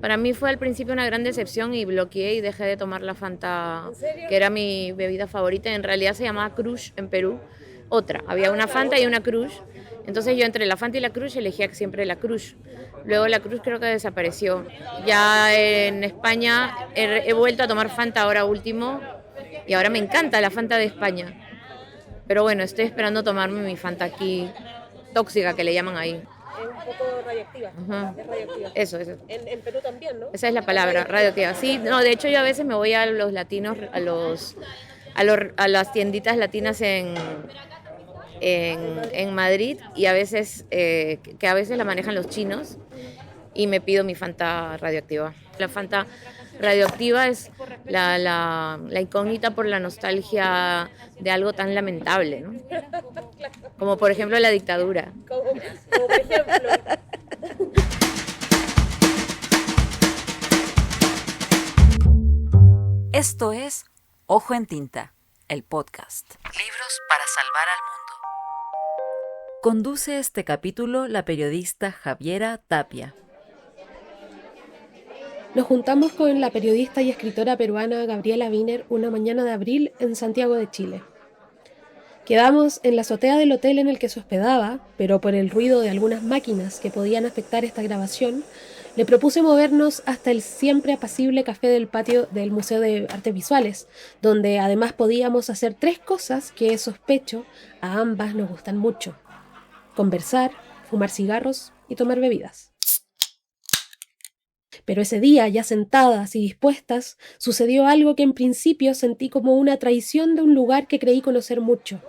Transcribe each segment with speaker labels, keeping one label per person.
Speaker 1: Para mí fue al principio una gran decepción y bloqueé y dejé de tomar la Fanta,
Speaker 2: ¿En serio?
Speaker 1: que era mi bebida favorita. En realidad se llamaba Crush en Perú. Otra, había una Fanta y una Crush. Entonces yo entre la Fanta y la Crush elegía siempre la Crush. Luego la Crush creo que desapareció. Ya en España he vuelto a tomar Fanta ahora último y ahora me encanta la Fanta de España. Pero bueno, estoy esperando tomarme mi Fanta aquí tóxica que le llaman ahí.
Speaker 2: Es un poco radioactiva.
Speaker 1: Ajá.
Speaker 2: Es radioactiva.
Speaker 1: Eso.
Speaker 2: En Perú también, ¿no?
Speaker 1: Esa es la palabra, radioactiva. Sí, no, de hecho yo a veces me voy a los latinos, a las tienditas latinas en Madrid y a veces, que a veces la manejan los chinos y me pido mi Fanta radioactiva. La Fanta radioactiva es la incógnita por la nostalgia de algo tan lamentable, ¿no? Como por ejemplo la dictadura.
Speaker 2: Como por ejemplo.
Speaker 3: Esto es Ojo en Tinta, el podcast. Libros para salvar al mundo. Conduce este capítulo la periodista Javiera Tapia.
Speaker 2: Nos juntamos con la periodista y escritora peruana Gabriela Wiener una mañana de abril en Santiago de Chile. Quedamos en la azotea del hotel en el que se hospedaba, pero por el ruido de algunas máquinas que podían afectar esta grabación, le propuse movernos hasta el siempre apacible café del patio del Museo de Artes Visuales, donde además podíamos hacer 3 cosas que, sospecho, a ambas nos gustan mucho: conversar, fumar cigarros y tomar bebidas. Pero ese día, ya sentadas y dispuestas, sucedió algo que en principio sentí como una traición de un lugar que creí conocer mucho.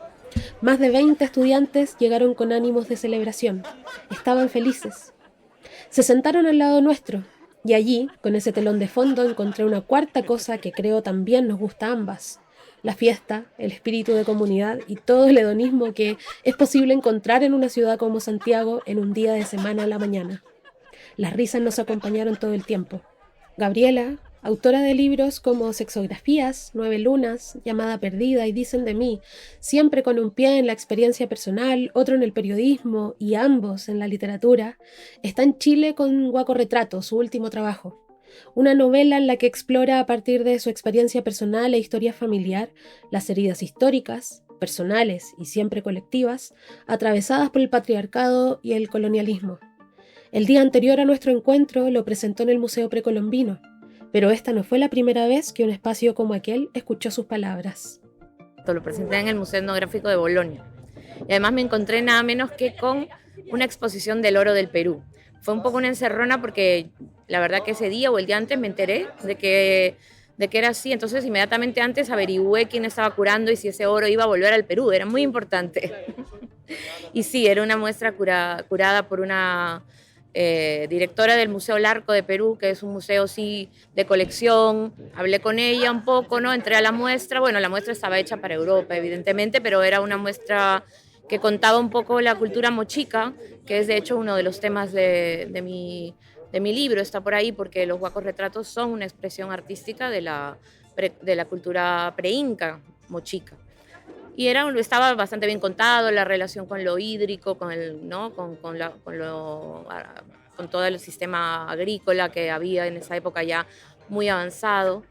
Speaker 2: Más de 20 estudiantes llegaron con ánimos de celebración. Estaban felices. Se sentaron al lado nuestro, y allí, con ese telón de fondo, encontré una cuarta cosa que creo también nos gusta a ambas: la fiesta, el espíritu de comunidad y todo el hedonismo que es posible encontrar en una ciudad como Santiago en un día de semana a la mañana. Las risas nos acompañaron todo el tiempo. Gabriela, autora de libros como Sexografías, 9 lunas, Llamada perdida y Dicen de mí, siempre con un pie en la experiencia personal, otro en el periodismo y ambos en la literatura, está en Chile con Guaco Retrato, su último trabajo. Una novela en la que explora a partir de su experiencia personal e historia familiar las heridas históricas, personales y siempre colectivas, atravesadas por el patriarcado y el colonialismo. El día anterior a nuestro encuentro lo presentó en el Museo Precolombino, pero esta no fue la primera vez que un espacio como aquel escuchó sus palabras.
Speaker 1: Lo presenté en el Museo Etnográfico de Bolonia y además me encontré nada menos que con una exposición del oro del Perú. Fue un poco una encerrona porque la verdad que ese día o el día antes me enteré de que era así, entonces inmediatamente antes averigüé quién estaba curando y si ese oro iba a volver al Perú, era muy importante. Y sí, era una muestra curada por una directora del Museo Larco de Perú, que es un museo sí de colección. Hablé con ella un poco, ¿no? Entré a la muestra. Bueno, la muestra estaba hecha para Europa, evidentemente, pero era una muestra que contaba un poco la cultura mochica, que es de hecho uno de los temas de mi libro. Está por ahí porque los guacos retratos son una expresión artística de la cultura preinca mochica. Y estaba bastante bien contado, la relación con lo hídrico, con todo el sistema agrícola que había en esa época ya muy avanzado.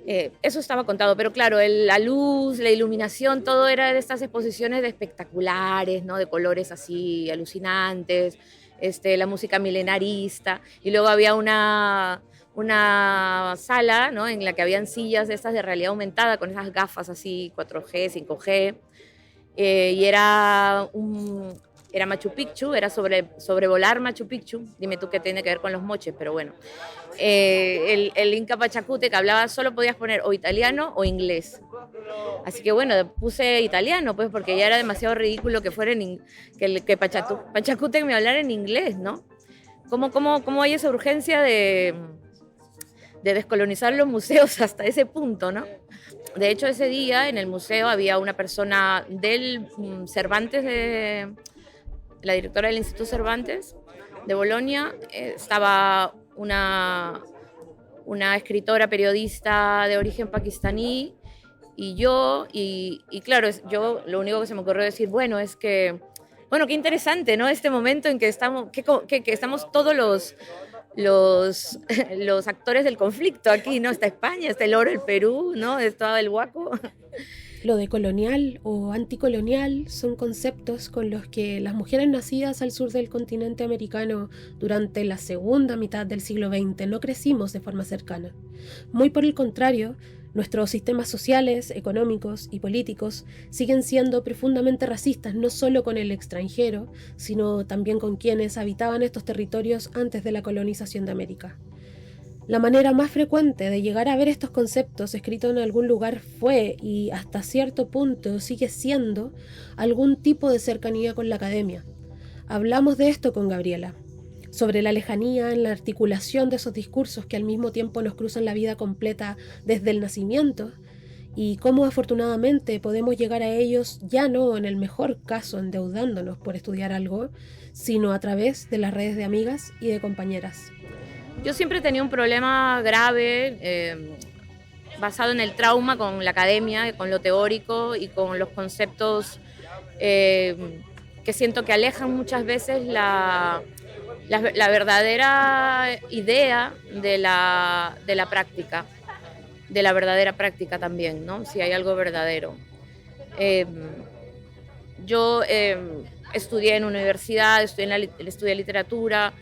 Speaker 1: Eso estaba contado, pero claro, la luz, la iluminación, todo era de estas exposiciones de espectaculares, ¿no? De colores así alucinantes, la música milenarista, y luego había una sala, ¿no? En la que habían sillas de estas de realidad aumentada con esas gafas así 4G, 5G, y era Machu Picchu, era sobrevolar Machu Picchu. Dime tú qué tiene que ver con los moches, pero bueno. El Inca Pachacútec hablaba, solo podías poner o italiano o inglés. Así que bueno, puse italiano, pues, porque ya era demasiado ridículo que fuera que Pachacútec me hablara en inglés, ¿no? ¿Cómo hay esa urgencia de descolonizar los museos hasta ese punto, ¿no? De hecho, ese día en el museo había una persona del Cervantes, la directora del Instituto Cervantes de Bolonia, estaba una escritora, periodista de origen pakistaní, y yo, y claro, yo lo único que se me ocurrió decir, bueno, es que, bueno, qué interesante, ¿no? Este momento en que estamos, que estamos todos los actores del conflicto aquí, ¿no? Está España, está el oro, el Perú, ¿no? Está el Huaco.
Speaker 2: Lo de colonial o anticolonial son conceptos con los que las mujeres nacidas al sur del continente americano durante la segunda mitad del siglo XX no crecimos de forma cercana. Muy por el contrario, nuestros sistemas sociales, económicos y políticos siguen siendo profundamente racistas no solo con el extranjero, sino también con quienes habitaban estos territorios antes de la colonización de América. La manera más frecuente de llegar a ver estos conceptos escritos en algún lugar fue, y hasta cierto punto sigue siendo, algún tipo de cercanía con la academia. Hablamos de esto con Gabriela, sobre la lejanía en la articulación de esos discursos que al mismo tiempo nos cruzan la vida completa desde el nacimiento, y cómo afortunadamente podemos llegar a ellos ya no en el mejor caso endeudándonos por estudiar algo, sino a través de las redes de amigas y de compañeras.
Speaker 1: Yo siempre tenía un problema grave basado en el trauma con la academia, con lo teórico y con los conceptos que siento que alejan muchas veces la verdadera idea de la práctica, de la verdadera práctica también, ¿no? Si hay algo verdadero. Yo estudié en universidad, estudié literatura,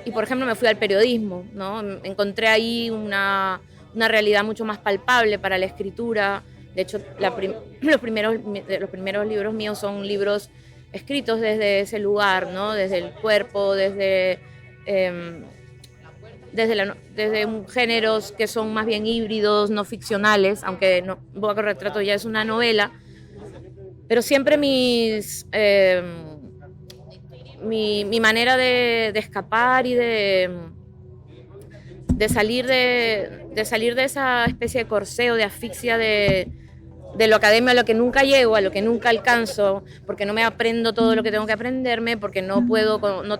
Speaker 1: y por ejemplo me fui al periodismo, ¿no? Encontré ahí una realidad mucho más palpable para la escritura. De hecho, los primeros libros míos son libros escritos desde ese lugar, ¿no? Desde el cuerpo, desde géneros que son más bien híbridos, no ficcionales, aunque Boca Retrato ya es una novela, pero siempre mi manera de escapar y de salir de esa especie de corseo, de asfixia de lo académico, a lo que nunca llego, a lo que nunca alcanzo, porque no me aprendo todo lo que tengo que aprenderme, porque no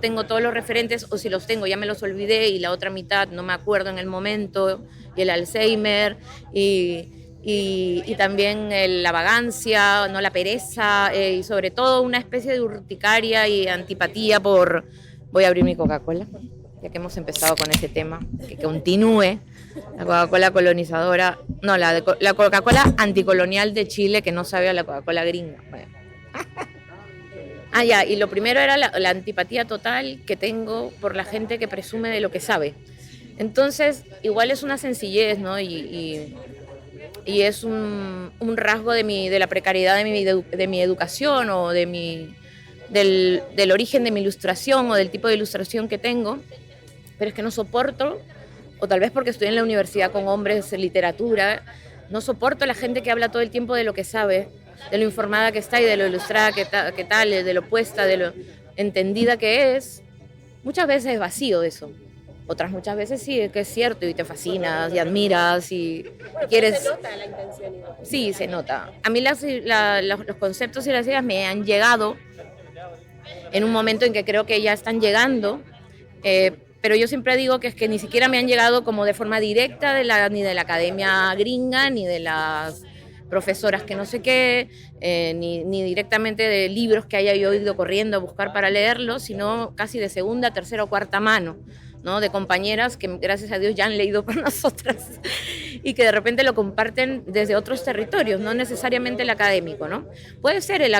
Speaker 1: tengo todos los referentes, o si los tengo ya me los olvidé y la otra mitad no me acuerdo en el momento, y el Alzheimer, y también la vagancia, no la pereza, y sobre todo una especie de urticaria y antipatía por... Voy a abrir mi Coca-Cola, ya que hemos empezado con ese tema, que continúe. La Coca-Cola colonizadora, no, la Coca-Cola anticolonial de Chile, que no sabe a la Coca-Cola gringa. Bueno. Ya, y lo primero era la antipatía total que tengo por la gente que presume de lo que sabe. Entonces, igual es una sencillez, ¿no? Y es un rasgo de la precariedad de mi educación o del origen de mi ilustración o del tipo de ilustración que tengo, pero es que no soporto, o tal vez porque estoy en la universidad con hombres en literatura, no soporto a la gente que habla todo el tiempo de lo que sabe, de lo informada que está y de lo ilustrada que tal, de lo puesta, de lo entendida que es. Muchas veces es vacío eso. Otras muchas veces sí, que es cierto, y te fascinas, y admiras, y quieres...
Speaker 2: Se nota la intencionalidad.
Speaker 1: Sí, se nota. A mí los conceptos y las ideas me han llegado en un momento en que creo que ya están llegando, pero yo siempre digo que es que ni siquiera me han llegado como de forma directa ni de la academia gringa, ni de las profesoras que no sé qué, ni directamente de libros que haya yo ido corriendo a buscar para leerlos, sino casi de segunda, tercera o cuarta mano, ¿no? De compañeras que gracias a Dios ya han leído por nosotras y que de repente lo comparten desde otros territorios, no necesariamente el académico, ¿no? Puede ser el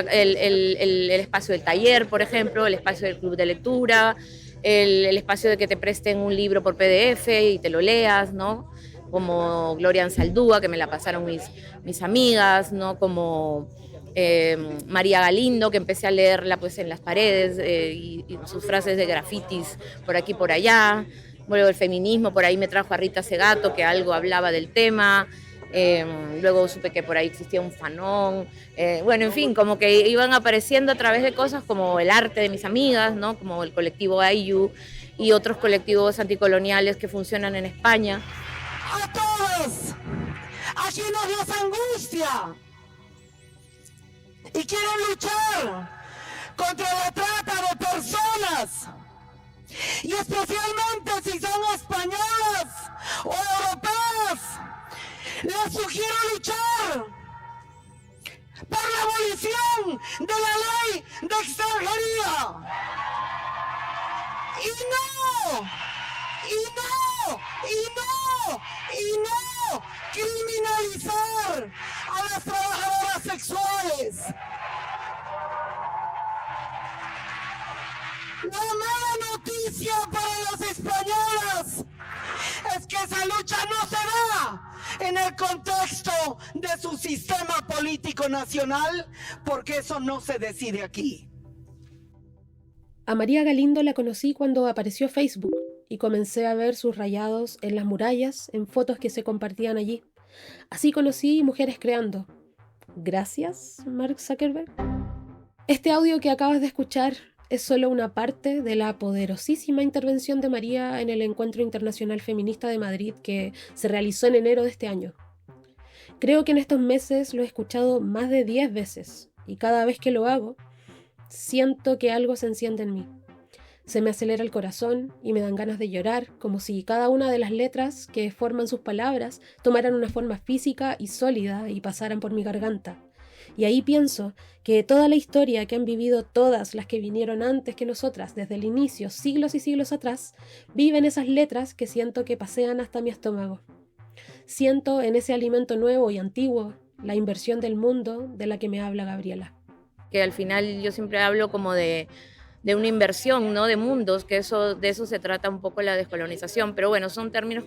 Speaker 1: espacio del taller, por ejemplo, el espacio del club de lectura, el espacio de que te presten un libro por PDF y te lo leas, ¿no? Como Gloria Ansaldúa, que me la pasaron mis amigas, ¿no? Como María Galindo, que empecé a leerla pues en las paredes y sus frases de grafitis por aquí y por allá. Luego el feminismo, por ahí me trajo a Rita Segato, que algo hablaba del tema. Luego supe que por ahí existía un Fanon. Bueno, en fin, como que iban apareciendo a través de cosas como el arte de mis amigas, ¿no? Como el colectivo AIU y otros colectivos anticoloniales que funcionan en España.
Speaker 4: ¡A todos! ¡Aquí nos das angustia! Y quieren luchar contra la trata de personas. Y especialmente si son españolas o europeas, les sugiero luchar por la abolición de la ley de extranjería. Y no y no criminalizar a las trabajadoras sexuales. La mala noticia para las españolas es que esa lucha no se da en el contexto de su sistema político nacional, porque eso no se decide aquí.
Speaker 2: A María Galindo la conocí cuando apareció Facebook y comencé a ver sus rayados en las murallas, en fotos que se compartían allí. Así conocí Mujeres Creando. Gracias, Mark Zuckerberg. Este audio que acabas de escuchar es solo una parte de la poderosísima intervención de María en el Encuentro Internacional Feminista de Madrid que se realizó en enero de este año. Creo que en estos meses lo he escuchado más de 10 veces y cada vez que lo hago, siento que algo se enciende en mí. Se me acelera el corazón y me dan ganas de llorar, como si cada una de las letras que forman sus palabras tomaran una forma física y sólida y pasaran por mi garganta. Y ahí pienso que toda la historia que han vivido todas las que vinieron antes que nosotras, desde el inicio, siglos y siglos atrás, viven esas letras que siento que pasean hasta mi estómago. Siento en ese alimento nuevo y antiguo la inversión del mundo de la que me habla Gabriela.
Speaker 1: Que al final yo siempre hablo como de una inversión, ¿no? De mundos, que de eso se trata un poco la descolonización, pero bueno, son términos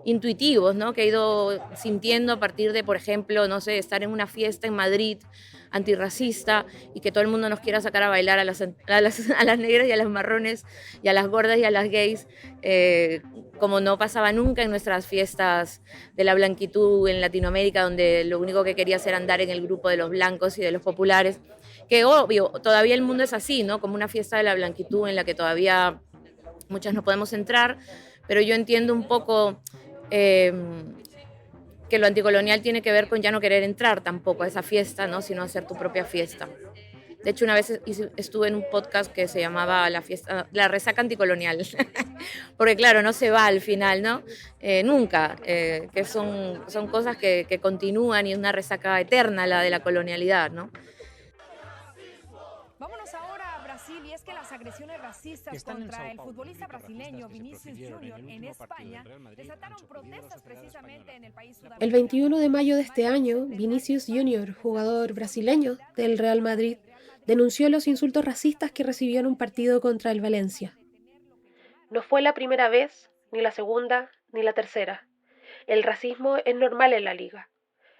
Speaker 1: intuitivos, ¿no? Que he ido sintiendo a partir de, por ejemplo, no sé, estar en una fiesta en Madrid antirracista y que todo el mundo nos quiera sacar a bailar a las negras y a las marrones y a las gordas y a las gays, como no pasaba nunca en nuestras fiestas de la blanquitud en Latinoamérica, donde lo único que querías era andar en el grupo de los blancos y de los populares, que obvio, todavía el mundo es así, ¿no? Como una fiesta de la blanquitud en la que todavía muchas no podemos entrar, pero yo entiendo un poco que lo anticolonial tiene que ver con ya no querer entrar tampoco a esa fiesta, ¿no? Sino hacer tu propia fiesta. De hecho, una vez estuve en un podcast que se llamaba La Resaca Anticolonial, porque claro, no se va al final, ¿no? Nunca, que son cosas que continúan y una resaca eterna la de la colonialidad, ¿no?
Speaker 5: Vámonos ahora a Brasil, y es que las agresiones racistas contra el futbolista brasileño Vinicius Junior en España desataron protestas precisamente en el país sudamericano.
Speaker 2: El 21 de mayo de este año, Vinicius Junior, jugador brasileño del Real Madrid, denunció los insultos racistas que recibió en un partido contra el Valencia. No fue la primera vez, ni la segunda, ni la tercera. El racismo es normal en la liga.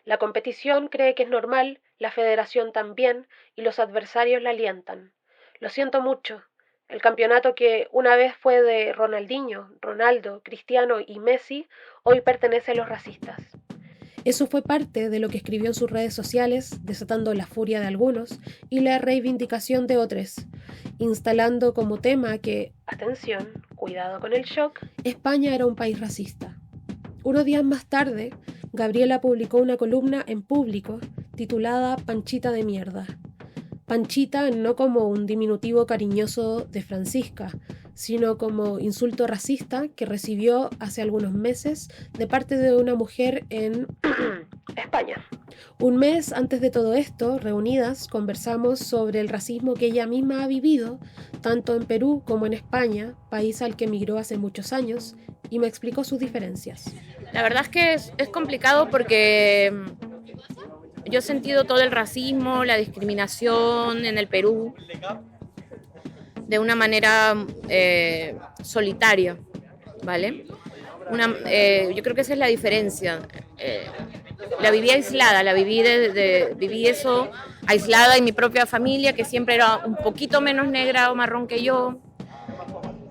Speaker 2: La competición cree que es normal, la federación también, y los adversarios la alientan. Lo siento mucho. El campeonato que una vez fue de Ronaldinho, Ronaldo, Cristiano y Messi, hoy pertenece a los racistas. Eso fue parte de lo que escribió en sus redes sociales, desatando la furia de algunos y la reivindicación de otros, instalando como tema que, atención, cuidado con el shock, España era un país racista. Unos días más tarde, Gabriela publicó una columna en Público titulada Panchita de mierda. Panchita no como un diminutivo cariñoso de Francisca, sino como insulto racista que recibió hace algunos meses de parte de una mujer en España. Un mes antes de todo esto, reunidas, conversamos sobre el racismo que ella misma ha vivido, tanto en Perú como en España, país al que emigró hace muchos años, y me explicó sus diferencias.
Speaker 1: La verdad es que es complicado porque yo he sentido todo el racismo, la discriminación en el Perú de una manera solitaria, ¿vale? Yo creo que esa es la diferencia. La viví aislada, viví eso aislada en mi propia familia, que siempre era un poquito menos negra o marrón que yo,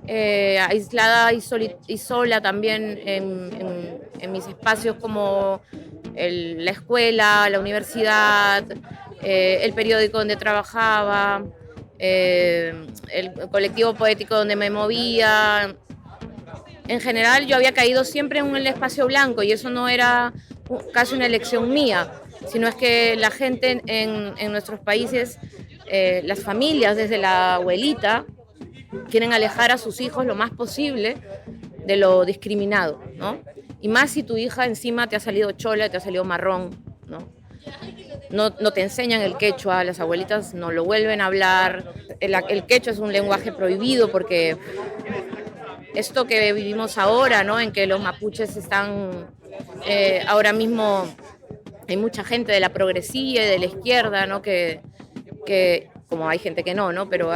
Speaker 1: aislada y sola también en mis espacios como la escuela, la universidad, el periódico donde trabajaba, el colectivo poético donde me movía. En general yo había caído siempre en un espacio blanco y eso no era casi una elección mía, sino es que la gente en nuestros países, las familias desde la abuelita, quieren alejar a sus hijos lo más posible de lo discriminado, ¿no? Y más si tu hija encima te ha salido chola, te ha salido marrón, ¿no? No te enseñan el quechua, las abuelitas no lo vuelven a hablar. El quechua es un lenguaje prohibido porque esto que vivimos ahora, ¿no? En que los mapuches están ahora mismo, hay mucha gente de la progresía y de la izquierda, ¿no? Que como hay gente que no, pero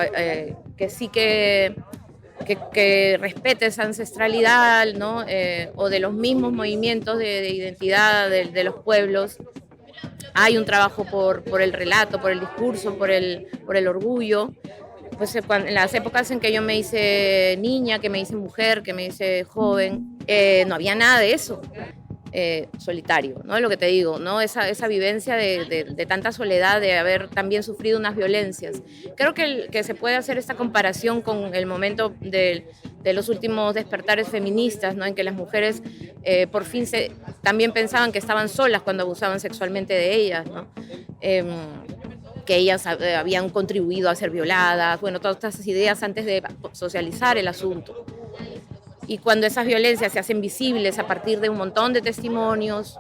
Speaker 1: que sí que respete esa ancestralidad, ¿no? O de los mismos movimientos de identidad de los pueblos. Hay un trabajo por el relato, por el discurso, por el orgullo. Pues en las épocas en que yo me hice niña, que me hice mujer, que me hice joven, no había nada de eso. Solitario, ¿no? Lo que te digo, ¿no? Esa vivencia de tanta soledad, de haber también sufrido unas violencias. Creo que se puede hacer esta comparación con el momento de los últimos despertares feministas, ¿no? En que las mujeres por fin también pensaban que estaban solas cuando abusaban sexualmente de ellas, ¿no? Que ellas habían contribuido a ser violadas, bueno, todas estas ideas antes de socializar el asunto. Y cuando esas violencias se hacen visibles a partir de un montón de testimonios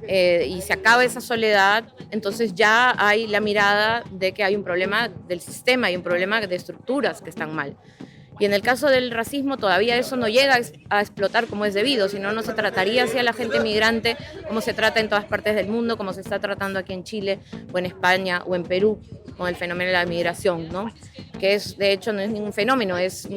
Speaker 1: y se acaba esa soledad, entonces ya hay la mirada de que hay un problema del sistema, hay un problema de estructuras que están mal. Y en el caso del racismo todavía eso no llega a explotar como es debido, sino no se trataría así a la gente migrante como se trata en todas partes del mundo, como se está tratando aquí en Chile o en España o en Perú con el fenómeno de la migración, ¿no? Que es, de hecho, no es ningún fenómeno, es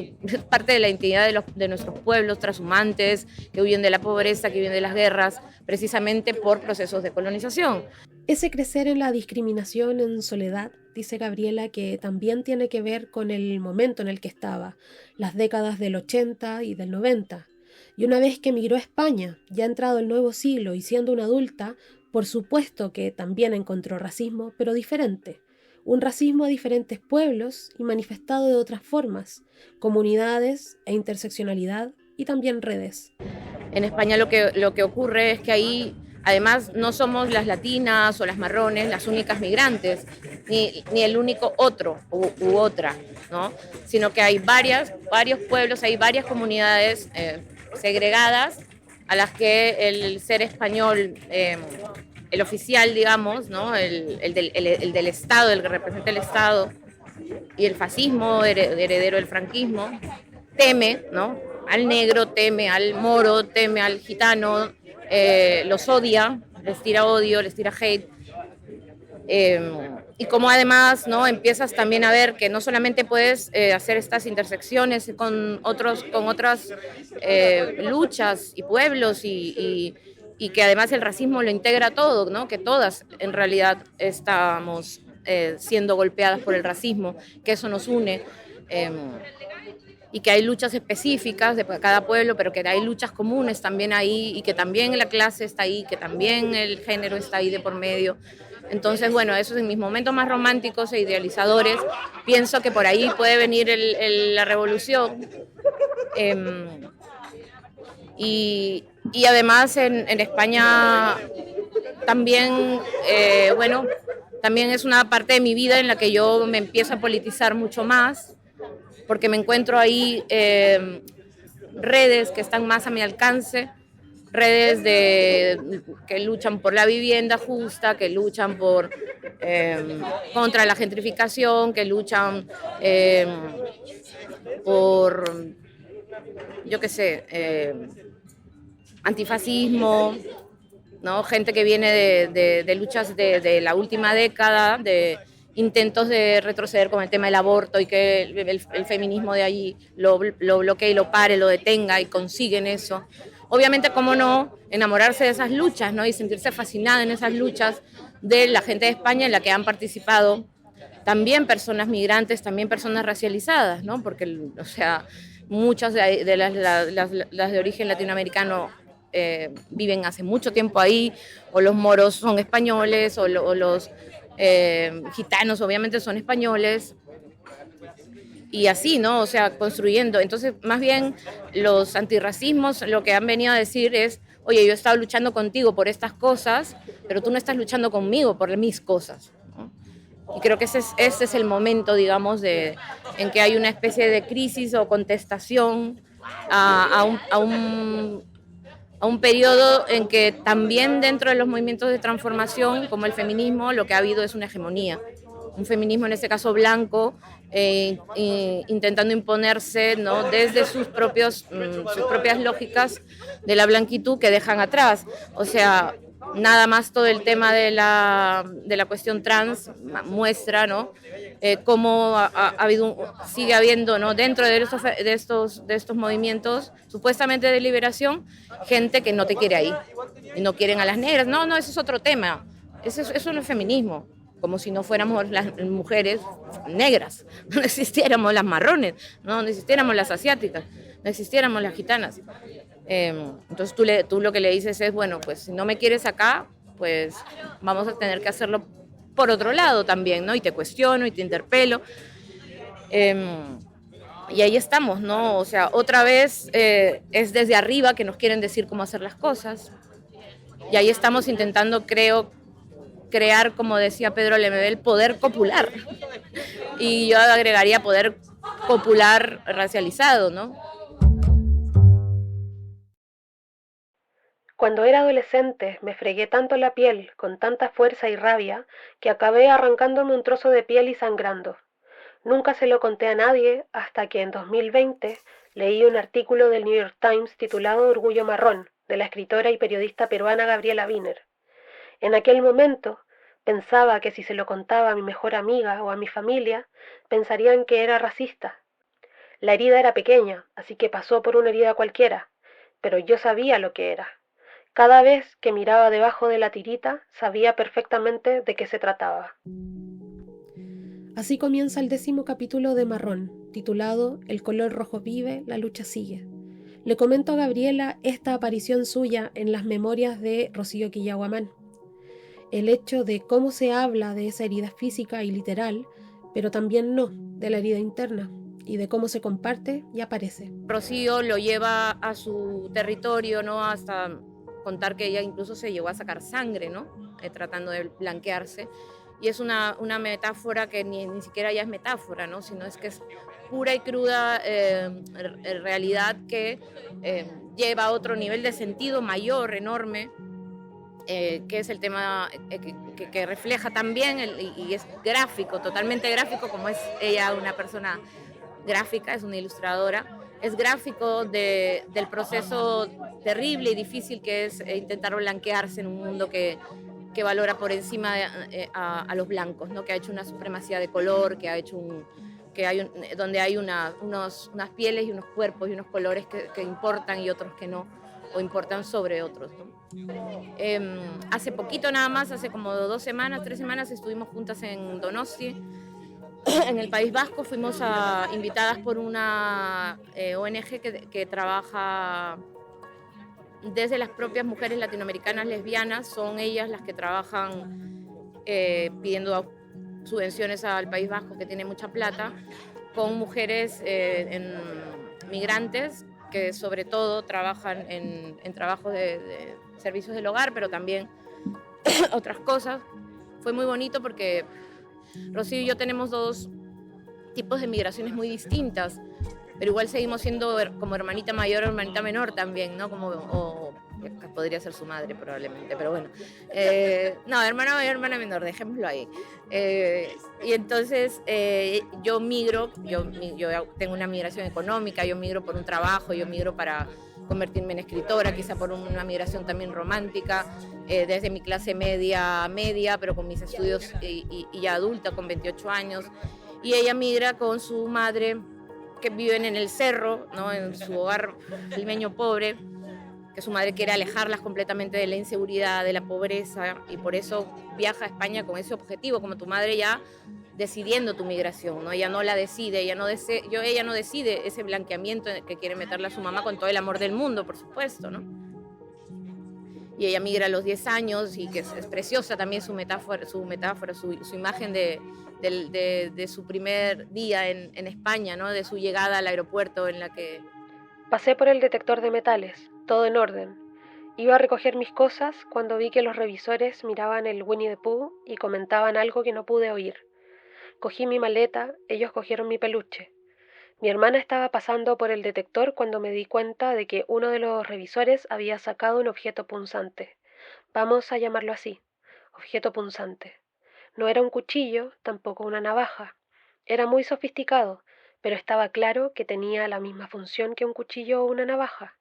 Speaker 1: parte de la identidad de nuestros pueblos trashumantes que huyen de la pobreza, que huyen de las guerras, precisamente por procesos de colonización.
Speaker 2: Ese crecer en la discriminación en soledad, dice Gabriela, que también tiene que ver con el momento en el que estaba, las décadas del 80 y del 90. Y una vez que emigró a España, ya entrado el nuevo siglo y siendo una adulta, por supuesto que también encontró racismo, pero diferente. Un racismo a diferentes pueblos y manifestado de otras formas, comunidades e interseccionalidad y también redes.
Speaker 1: En España lo que ocurre es que ahí además no somos las latinas o las marrones las únicas migrantes, ni el único otro u otra, ¿no? Sino que hay varios pueblos, hay varias comunidades segregadas a las que el ser español, el oficial, digamos, ¿no? el del Estado, el que representa el Estado, y el fascismo, heredero del franquismo, teme, ¿no? Al negro, teme al moro, teme al gitano, los odia, les tira odio, les tira hate. Y como además, ¿no? Empiezas también a ver que no solamente puedes hacer estas intersecciones con otras luchas y pueblos y que además el racismo lo integra todo, ¿no? Que todas en realidad estamos siendo golpeadas por el racismo, que eso nos une. Y que hay luchas específicas de cada pueblo, pero que hay luchas comunes también ahí, y que también la clase está ahí, que también el género está ahí de por medio. Entonces, bueno, eso en mis momentos más románticos e idealizadores, pienso que por ahí puede venir la revolución. Y además en España también, bueno, también es una parte de mi vida en la que yo me empiezo a politizar mucho más, porque me encuentro ahí redes que están más a mi alcance, redes que luchan por la vivienda justa, que luchan contra la gentrificación, que luchan por, yo qué sé, antifascismo, ¿no? Gente que viene de luchas de la última década, de intentos de retroceder con el tema del aborto, y que el feminismo de allí lo bloquee y lo pare, lo detenga, y consiguen eso. Obviamente, cómo no enamorarse de esas luchas, ¿no? Y sentirse fascinada en esas luchas de la gente de España en la que han participado también personas migrantes, también personas racializadas, ¿no? Porque, o sea, muchas de las de origen latinoamericano viven hace mucho tiempo ahí, o los moros son españoles, o los gitanos obviamente son españoles, y así, ¿no? O sea, construyendo. Entonces, más bien, los antirracismos lo que han venido a decir es: oye, yo he estado luchando contigo por estas cosas, pero tú no estás luchando conmigo por mis cosas, ¿no? Y creo que ese es el momento, digamos, en que hay una especie de crisis o contestación a un periodo en que también dentro de los movimientos de transformación, como el feminismo, lo que ha habido es una hegemonía. Un feminismo, en este caso blanco, intentando imponerse, ¿no? Desde sus propias lógicas de la blanquitud que dejan atrás. O sea, nada más todo el tema de la cuestión trans muestra, ¿no? Cómo sigue habiendo, ¿no? Dentro de estos movimientos supuestamente de liberación, gente que no te quiere ahí y no quieren a las negras. No, eso es otro tema. Eso no es feminismo, como si no fuéramos las mujeres negras, no existiéramos las marrones, no existiéramos las asiáticas, no existiéramos las gitanas. Entonces tú lo que le dices es, bueno, pues si no me quieres acá, pues vamos a tener que hacerlo por otro lado también, ¿no? Y te cuestiono y te interpelo. Y ahí estamos, ¿no? O sea, otra vez es desde arriba que nos quieren decir cómo hacer las cosas. Y ahí estamos intentando, creo, crear, como decía Pedro Lemebel, poder copular. Y yo agregaría poder copular racializado, ¿no?
Speaker 2: Cuando era adolescente me fregué tanto la piel, con tanta fuerza y rabia, que acabé arrancándome un trozo de piel y sangrando. Nunca se lo conté a nadie hasta que en 2020 leí un artículo del New York Times titulado Orgullo Marrón, de la escritora y periodista peruana Gabriela Wiener. En aquel momento pensaba que si se lo contaba a mi mejor amiga o a mi familia, pensarían que era racista. La herida era pequeña, así que pasó por una herida cualquiera, pero yo sabía lo que era. Cada vez que miraba debajo de la tirita, sabía perfectamente de qué se trataba. Así comienza el 10º capítulo de Marrón, titulado El color rojo vive, la lucha sigue. Le comento a Gabriela esta aparición suya en las memorias de Rocío Quillaguamán. El hecho de cómo se habla de esa herida física y literal, pero también no, de la herida interna, y de cómo se comparte y aparece.
Speaker 1: Rocío lo lleva a su territorio, ¿no? Hasta contar que ella incluso se llegó a sacar sangre, ¿no? Tratando de blanquearse. Y es una metáfora que ni siquiera ya es metáfora, ¿no? Sino es que es pura y cruda realidad que lleva a otro nivel de sentido mayor, enorme, que es el tema que refleja también, y es gráfico, totalmente gráfico, como es ella una persona gráfica, es una ilustradora. Es gráfico del proceso terrible y difícil que es intentar blanquearse en un mundo que valora por encima a los blancos, ¿no? Que ha hecho una supremacía de color, que ha hecho donde hay unas pieles y unos cuerpos y unos colores que importan y otros que no, o importan sobre otros, ¿no? Hace poquito nada más, hace como 3 semanas, estuvimos juntas en Donosti, en el País Vasco. Fuimos invitadas por una ONG que trabaja desde las propias mujeres latinoamericanas lesbianas. Son ellas las que trabajan pidiendo subvenciones al País Vasco, que tiene mucha plata, con mujeres migrantes que sobre todo trabajan en trabajos de servicios del hogar, pero también otras cosas. Fue muy bonito porque Rocío y yo tenemos 2 tipos de migraciones muy distintas, pero igual seguimos siendo como hermanita mayor o hermanita menor también, ¿no? O podría ser su madre probablemente, pero bueno. No, hermana mayor, hermana menor, dejémoslo ahí. Y entonces yo migro, yo tengo una migración económica, yo migro por un trabajo, yo migro para convertirme en escritora, quizá por una migración también romántica, desde mi clase media, pero con mis estudios y ya adulta, con 28 años. Y ella migra con su madre, que viven en el cerro, ¿no? En su hogar limeño pobre, que su madre quiere alejarlas completamente de la inseguridad, de la pobreza, y por eso viaja a España con ese objetivo, como tu madre ya decidiendo tu migración, ¿no? Ella no la decide, ella no decide ese blanqueamiento que quiere meterle a su mamá con todo el amor del mundo, por supuesto, ¿no? Y ella migra a los 10 años, y que es preciosa también su imagen de su primer día en España, ¿no? De su llegada al aeropuerto en la que...
Speaker 2: Pasé por el detector de metales, todo en orden. Iba a recoger mis cosas cuando vi que los revisores miraban el Winnie the Pooh y comentaban algo que no pude oír. Cogí mi maleta, ellos cogieron mi peluche. Mi hermana estaba pasando por el detector cuando me di cuenta de que uno de los revisores había sacado un objeto punzante. Vamos a llamarlo así, objeto punzante. No era un cuchillo, tampoco una navaja. Era muy sofisticado, pero estaba claro que tenía la misma función que un cuchillo o una navaja.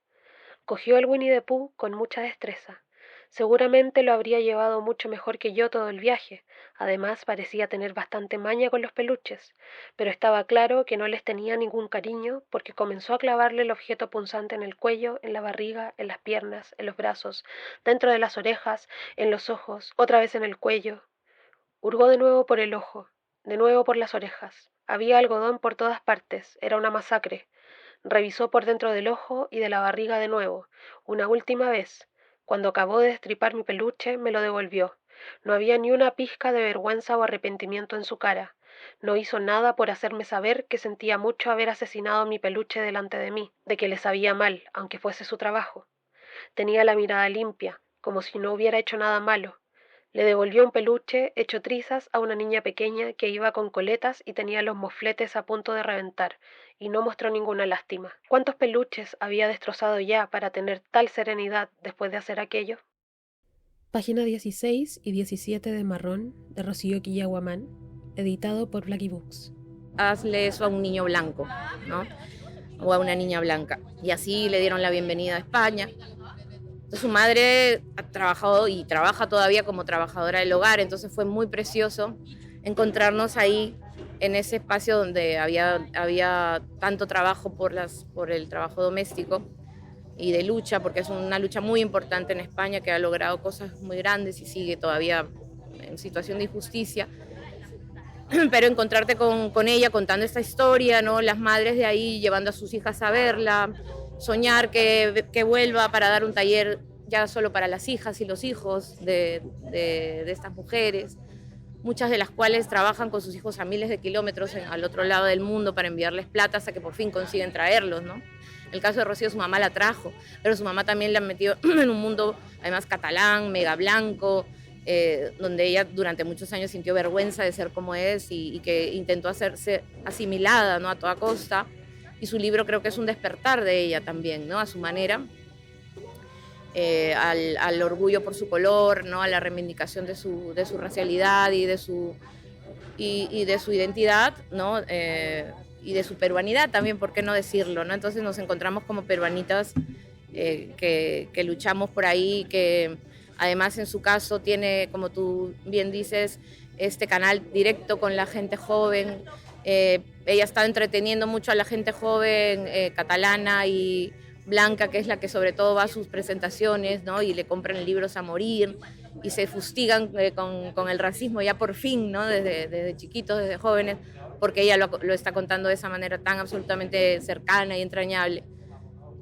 Speaker 2: Cogió el Winnie the Pooh con mucha destreza. Seguramente lo habría llevado mucho mejor que yo todo el viaje. Además, parecía tener bastante maña con los peluches, pero estaba claro que no les tenía ningún cariño porque comenzó a clavarle el objeto punzante en el cuello, en la barriga, en las piernas, en los brazos, dentro de las orejas, en los ojos, otra vez en el cuello. Hurgó de nuevo por el ojo, de nuevo por las orejas. Había algodón por todas partes, era una masacre. Revisó por dentro del ojo y de la barriga de nuevo, una última vez. Cuando acabó de destripar mi peluche, me lo devolvió. No había ni una pizca de vergüenza o arrepentimiento en su cara. No hizo nada por hacerme saber que sentía mucho haber asesinado mi peluche delante de mí, de que le sabía mal, aunque fuese su trabajo. Tenía la mirada limpia, como si no hubiera hecho nada malo. Le devolvió un peluche hecho trizas a una niña pequeña que iba con coletas y tenía los mofletes a punto de reventar, y no mostró ninguna lástima. ¿Cuántos peluches había destrozado ya para tener tal serenidad después de hacer aquello? Página 16 y 17 de Marrón, de Rocío Quillaguamán, editado por Blacky Books.
Speaker 1: Hazle eso a un niño blanco, ¿no? O a una niña blanca. Y así le dieron la bienvenida a España. Entonces, su madre ha trabajado y trabaja todavía como trabajadora del hogar, entonces fue muy precioso encontrarnos ahí en ese espacio donde había tanto trabajo por el trabajo doméstico y de lucha, porque es una lucha muy importante en España que ha logrado cosas muy grandes y sigue todavía en situación de injusticia. Pero encontrarte con ella contando esta historia, ¿no? Las madres de ahí llevando a sus hijas a verla, soñar que vuelva para dar un taller ya solo para las hijas y los hijos de estas mujeres, muchas de las cuales trabajan con sus hijos a miles de kilómetros al otro lado del mundo para enviarles plata hasta que por fin consiguen traerlos, ¿no? En el caso de Rocío, su mamá la trajo, pero su mamá también la metió en un mundo además catalán, mega blanco, donde ella durante muchos años sintió vergüenza de ser como es y que intentó hacerse asimilada, ¿no? A toda costa. Y su libro creo que es un despertar de ella también, ¿no? A su manera, al orgullo por su color, ¿no? A la reivindicación de su racialidad y de su identidad, ¿no? Y de su peruanidad también, ¿por qué no decirlo, ¿no? Entonces nos encontramos como peruanitas que luchamos por ahí, que además en su caso tiene, como tú bien dices, este canal directo con la gente joven. Ella está entreteniendo mucho a la gente joven catalana y blanca, que es la que sobre todo va a sus presentaciones, ¿no? Y le compran libros a morir y se fustigan con el racismo ya por fin, ¿no? Desde chiquitos, desde jóvenes, porque ella lo está contando de esa manera tan absolutamente cercana y entrañable.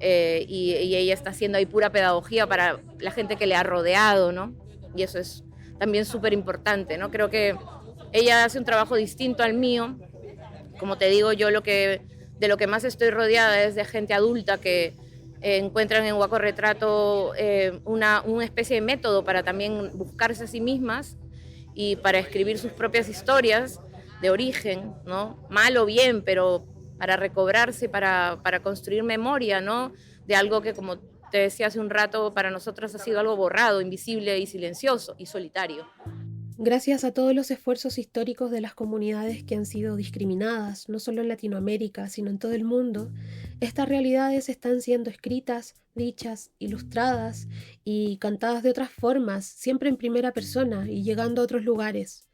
Speaker 1: Y ella está haciendo ahí pura pedagogía para la gente que le ha rodeado, ¿no? Y eso es también súper importante, ¿no? Creo que ella hace un trabajo distinto al mío. Como te digo, yo de lo que más estoy rodeada es de gente adulta que encuentran en Guaco Retrato una especie de método para también buscarse a sí mismas y para escribir sus propias historias de origen, ¿no? Mal o bien, pero para recobrarse, para construir memoria, ¿no? De algo que, como te decía hace un rato, para nosotras ha sido algo borrado, invisible y silencioso y solitario.
Speaker 2: Gracias a todos los esfuerzos históricos de las comunidades que han sido discriminadas, no solo en Latinoamérica, sino en todo el mundo, estas realidades están siendo escritas, dichas, ilustradas y cantadas de otras formas, siempre en primera persona y llegando a otros lugares.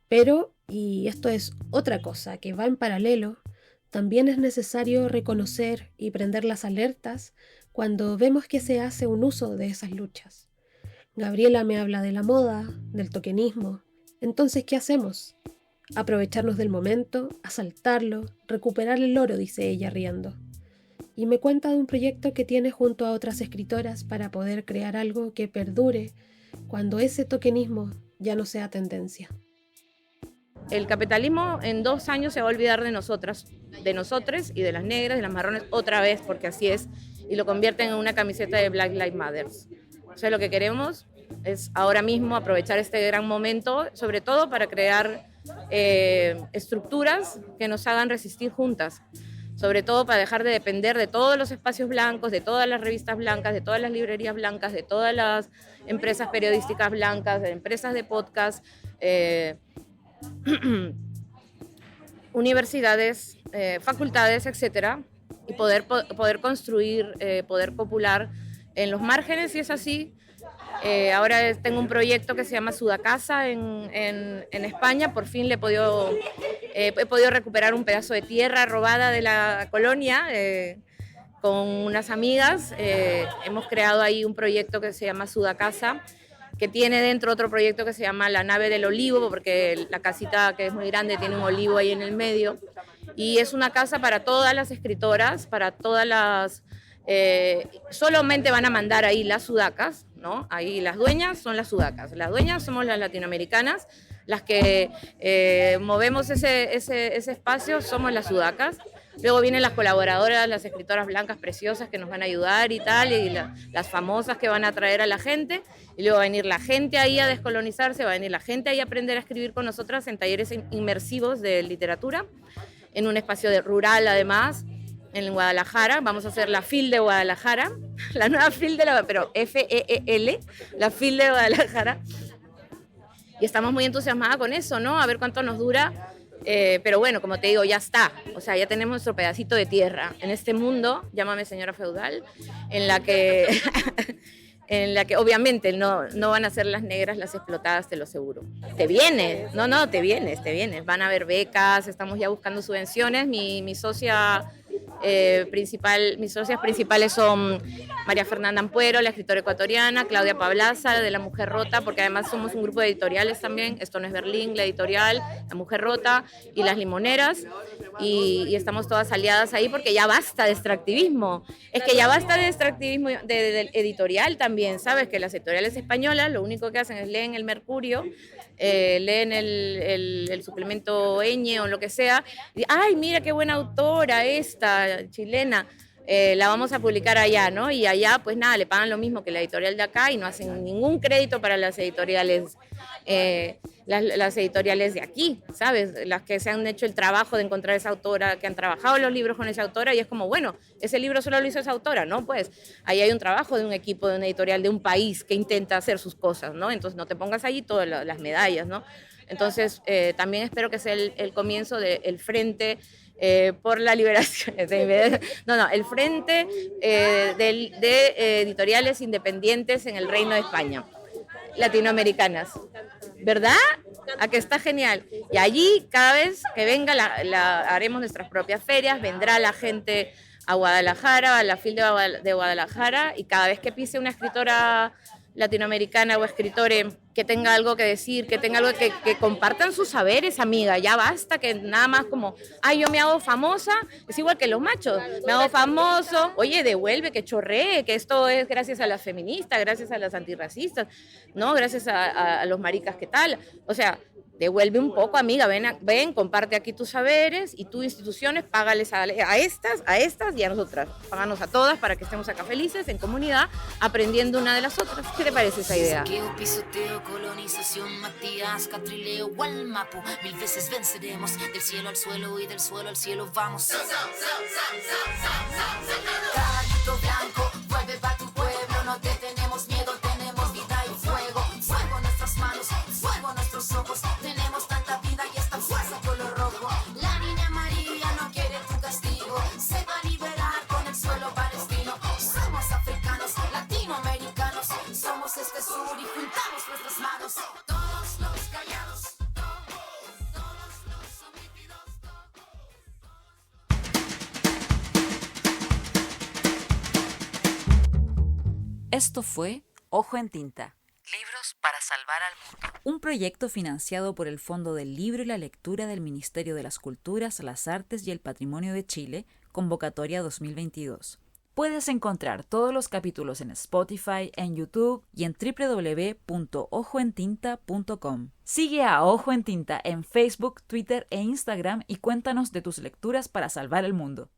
Speaker 2: Pero, y esto es otra cosa que va en paralelo, también es necesario reconocer y prender las alertas cuando vemos que se hace un uso de esas luchas. Gabriela me habla de la moda, del tokenismo. Entonces, ¿qué hacemos? Aprovecharnos del momento, asaltarlo, recuperar el oro, dice ella riendo. Y me cuenta de un proyecto que tiene junto a otras escritoras para poder crear algo que perdure cuando ese tokenismo ya no sea tendencia.
Speaker 1: El capitalismo en 2 años se va a olvidar de nosotras, de nosotres y de las negras, de las marrones otra vez, porque así es, y lo convierten en una camiseta de Black Lives Matter. O sea, lo que queremos es ahora mismo aprovechar este gran momento, sobre todo para crear estructuras que nos hagan resistir juntas, sobre todo para dejar de depender de todos los espacios blancos, de todas las revistas blancas, de todas las librerías blancas, de todas las empresas periodísticas blancas, de empresas de podcast, universidades, facultades, etcétera, y poder construir, poder copular en los márgenes, si es así. Ahora tengo un proyecto que se llama Sudacasa en España. Por fin he podido recuperar un pedazo de tierra robada de la colonia con unas amigas. Hemos creado ahí un proyecto que se llama Sudacasa, que tiene dentro otro proyecto que se llama La Nave del Olivo, porque la casita, que es muy grande, tiene un olivo ahí en el medio. Y es una casa para todas las escritoras, para todas las... solamente van a mandar ahí las sudacas, ¿no? Ahí las dueñas son las sudacas. Las dueñas somos las latinoamericanas, las que movemos ese espacio somos las sudacas. Luego vienen las colaboradoras, las escritoras blancas preciosas que nos van a ayudar y tal, y las famosas que van a atraer a la gente. Y luego va a venir la gente ahí a descolonizarse, va a venir la gente ahí a aprender a escribir con nosotras en talleres inmersivos de literatura, en un espacio rural además, en Guadalajara. Vamos a hacer la FIL de Guadalajara, la nueva FIL pero FEEL, la FIL de Guadalajara. Y estamos muy entusiasmadas con eso, ¿no? A ver cuánto nos dura. Pero bueno, como te digo, ya está. O sea, ya tenemos nuestro pedacito de tierra en este mundo, llámame señora feudal, en la que obviamente no van a ser las negras las explotadas, te lo aseguro. Te vienes, te vienes. Van a haber becas, estamos ya buscando subvenciones. Mi socia mis socias principales son María Fernanda Ampuero, la escritora ecuatoriana, Claudia Pablaza, de La Mujer Rota, porque además somos un grupo de editoriales también. Esto no es Berlín, la editorial, La Mujer Rota y Las Limoneras, y estamos todas aliadas ahí porque ya basta de extractivismo. Es que ya basta de extractivismo del editorial también, ¿sabes? Que las editoriales españolas lo único que hacen es leen el Mercurio, leen el suplemento Ñ o lo que sea, y ¡ay, mira qué buena autora esta, chilena! La vamos a publicar allá, ¿no? Y allá, pues nada, le pagan lo mismo que la editorial de acá y no hacen ningún crédito para las editoriales, las editoriales de aquí, ¿sabes? Las que se han hecho el trabajo de encontrar esa autora, que han trabajado los libros con esa autora, y es como, bueno, ese libro solo lo hizo esa autora, ¿no? Pues ahí hay un trabajo de un equipo, de una editorial, de un país que intenta hacer sus cosas, ¿no? Entonces no te pongas allí todas las medallas, ¿no? Entonces también espero que sea el comienzo del frente por la liberación, el frente de editoriales independientes en el Reino de España, latinoamericanas, ¿verdad? ¿A que está genial? Y allí, cada vez que venga, haremos nuestras propias ferias, vendrá la gente a Guadalajara, a la FIL de Guadalajara, y cada vez que pise una escritora latinoamericana o escritores que tenga algo que decir, que tenga algo que compartan sus saberes, amiga, ya basta que nada más como, ay, yo me hago famosa, es igual que los machos, me hago famoso, oye, devuelve, que chorree, que esto es gracias a las feministas, gracias a las antirracistas, ¿no? Gracias a los maricas, ¿qué tal? O sea, devuelve un poco, amiga, ven, comparte aquí tus saberes, y tus instituciones, págales a estas y a nosotras. Páganos a todas para que estemos acá felices, en comunidad, aprendiendo una de las otras. ¿Qué te parece esa idea?
Speaker 6: Saqueo, pisoteo, colonización, Matías, Catrileo, Gualmapu. 1000 veces venceremos, del cielo al suelo y del suelo al cielo vamos. Caballito blanco, vuelve pa' tu pueblo, no te tenemos miedo, tenemos vida y fuego. Fuego en nuestras manos, fuego en nuestros ojos. Tenemos tanta vida y esta fuerza color rojo. La niña María no quiere tu castigo, se va a liberar con el suelo palestino. Somos africanos, latinoamericanos, somos este sur y juntamos nuestras manos. Todos los callados, todos los homicidios,
Speaker 3: Esto fue Ojo en Tinta. Libros para salvar al mundo. Un proyecto financiado por el Fondo del Libro y la Lectura del Ministerio de las Culturas, las Artes y el Patrimonio de Chile, convocatoria 2022. Puedes encontrar todos los capítulos en Spotify, en YouTube y en www.ojoentinta.com. Sigue a Ojo en Tinta en Facebook, Twitter e Instagram y cuéntanos de tus lecturas para salvar el mundo.